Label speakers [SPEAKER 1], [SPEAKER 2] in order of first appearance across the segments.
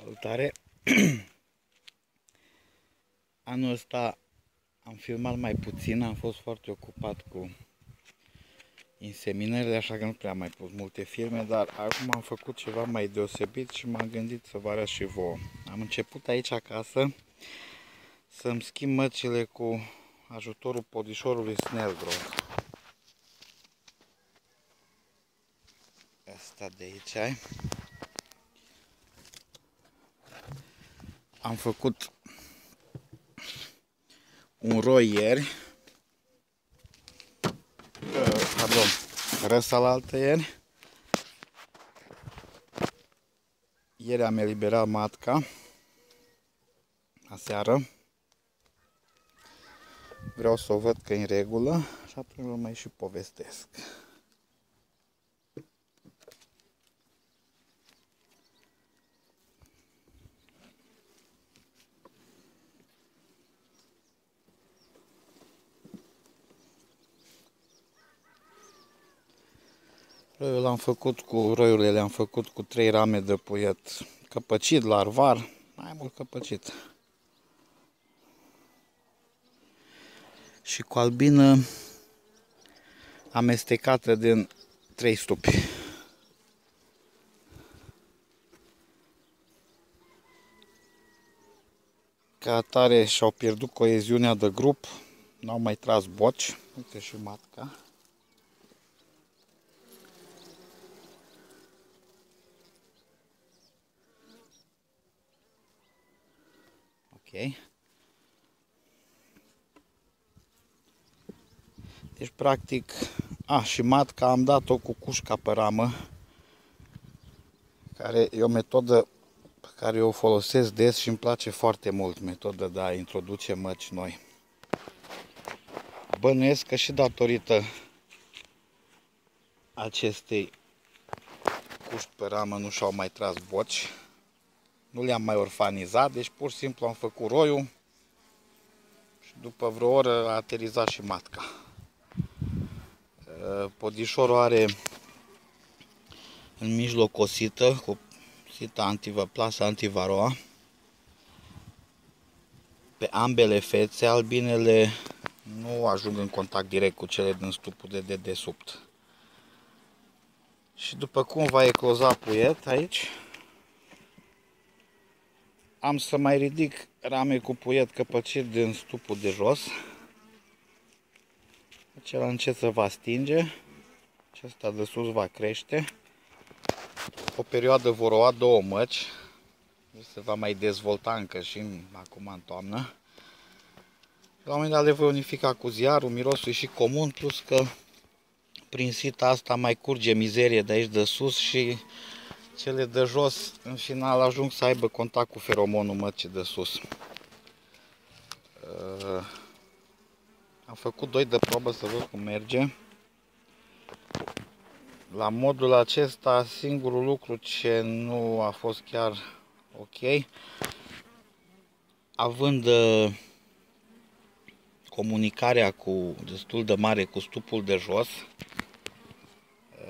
[SPEAKER 1] Salutare! Anul ăsta am filmat mai puțin, am fost foarte ocupat cu inseminările, așa că nu prea am mai pus multe filme, dar acum am făcut ceva mai deosebit și m-am gândit să vă arăt și vouă. Am început aici acasă să-mi schimb măcile cu ajutorul podișorului Snellgrove. Asta de aici. Am făcut un roi ieri, răsalaltă ieri. Ieri am eliberat matca, aseară. Vreau să o văd că e în regulă și apoi vă mai și povestesc. Roiurile le-am făcut cu 3 rame de puiet căpăcit, larvar, mai mult căpăcit. Și cu albină amestecată din 3 stupi. Ca atare și-au pierdut coeziunea de grup, n-au mai tras boci. Uite și matca. Ok. Deci practic, și matca am dat-o cu cușca pe ramă, care e o metodă pe care eu o folosesc des și îmi place foarte mult, metoda de a introduce măci noi. Bănuiesc că și datorită acestei cuși pe ramă nu și-au mai tras boci, nu le-am mai orfanizat, deci pur și simplu am făcut roiul și după vreo oră a aterizat și matca. Podișorul are în mijloc o sită cu sita plasa antivaroa. Pe ambele fețe, albinele nu ajung în contact direct cu cele din stupul de dedesubt. Și după cum va ecloza puiet aici, am să mai ridic rame cu puiet căpăcit din stupul de jos. Acela încet se va stinge, acesta de sus va crește. O perioadă vor lua 2 măci, se va mai dezvolta încă și acum în toamnă. La un moment dat le voi unifica cu ziarul, mirosul și comun, plus că prin sita asta mai curge mizerie de aici de sus și cele de jos în final ajung să aibă contact cu feromonul măcii de sus. Am făcut 2 de probă să văd cum merge. La modul acesta, singurul lucru ce nu a fost chiar ok, având comunicarea destul de mare cu stupul de jos,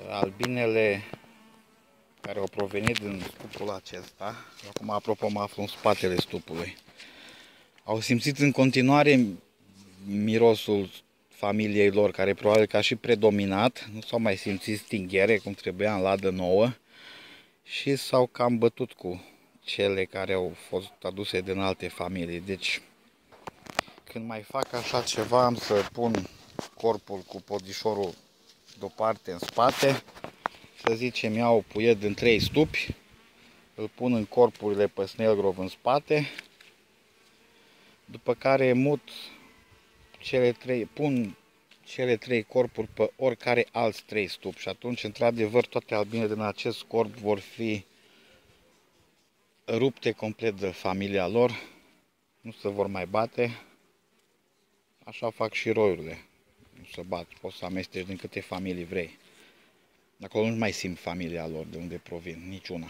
[SPEAKER 1] albinele care au provenit din stupul acesta, acum apropo mă aflu în spatele stupului, au simțit în continuare mirosul familiei lor, care probabil că a și predominat, nu s-au mai simțit stinghere cum trebuia în ladă nouă și s-au cam bătut cu cele care au fost aduse din alte familii. Deci când mai fac așa ceva, am să pun corpul cu podișorul deoparte în spate, să zicem iau puiet din 3 stupi, îl pun în corpurile pe Snellgrove în spate, după care mut pun cele 3 corpuri pe oricare alți 3 stupi și atunci, într-adevăr, toate albinele din acest corp vor fi rupte complet de familia lor, nu se vor mai bate. Așa fac și roiurile, nu se bat, poți să amesteci din câte familii vrei. Acolo nu mai simt familia lor de unde provin, niciuna.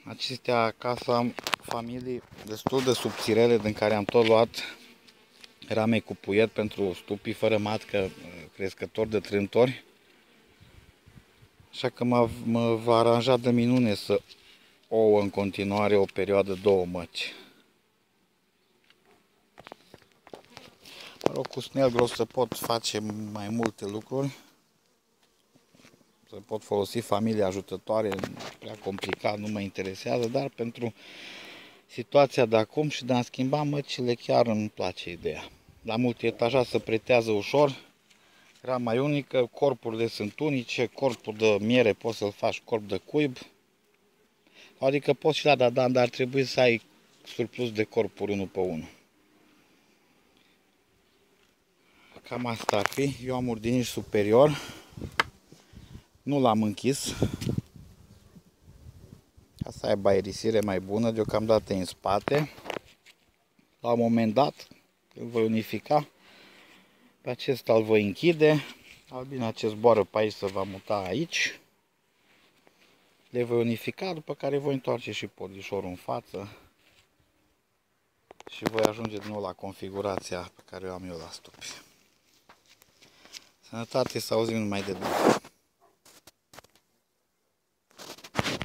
[SPEAKER 1] Acestea acasă am familii destul de subțirele, din care am tot luat rame cu puiet pentru stupii fără matcă crescători de trântori. Așa că mă va aranja de minune să ouă în continuare o perioadă 2 măci. Mă rog, cu snelgros să pot face mai multe lucruri. Să pot folosi familia ajutătoare, prea complicat, nu mă interesează, dar pentru situația de acum și de a schimba măcile, chiar îmi place ideea. La multietajat se pretează ușor, era mai unică, corpurile sunt unice, corpul de miere poți să-l faci corp de cuib, adică poți și la dadan, dar ar trebui să ai surplus de corpuri unul pe unul. Cam asta ar fi. Eu am urdiniș superior, nu l-am închis, ca să aibă aerisire mai bună, deocamdată în spate. La un moment dat îl voi unifica, pe acesta îl voi închide, albina ce zboară pe aici se va muta aici. Le voi unifica, după care voi întoarce și polișorul în față și voi ajunge din nou la configurația pe care o am eu la stupi. Sănătate, să auzim numai de bine!